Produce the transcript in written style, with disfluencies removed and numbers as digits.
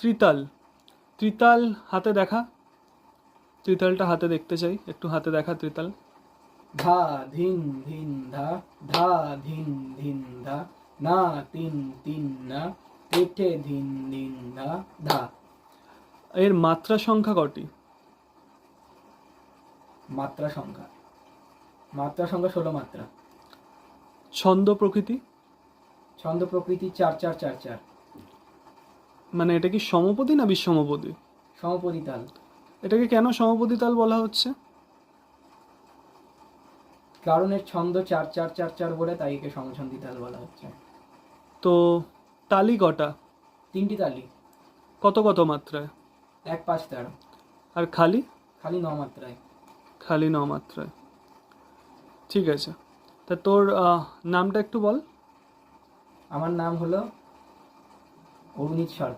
ত্রিতাল। ত্রিতাল হাতে দেখা, ত্রিতালটা হাতে দেখতে চাই, একটু হাতে দেখা ত্রিতাল। ধা ধিন ধিন ধা, ধা ধিন ধিন ধা, না তিন তিন না, পেটে ধিন ধিন ধা ধা। এর মাত্রা সংখ্যা কটি? মাত্রা সংখ্যা, মাত্রা সংখ্যা 16 মাত্রা। ছন্দ প্রকৃতি? ছন্দ প্রকৃতি 4 4 4 4। মানে এটা কি সমপদী না বিষমপদী? সমপদী তাল। এটাকে কেন সমপদী তাল বলা হচ্ছে? কারণ এর ছন্দ 4 4 4 4 বলে, তাই একে সমছন্দী তাল বলা হচ্ছে। তো তালি কটা? 3টি তালি। কত কত মাত্রায়? 1 5 13। আর খালি? খালি 9 মাত্রায়। খালি 9 মাত্রায়। ঠিক আছে, তা তোর নামটা একটু বল। আমার নাম হলো অরুণিত সরকার।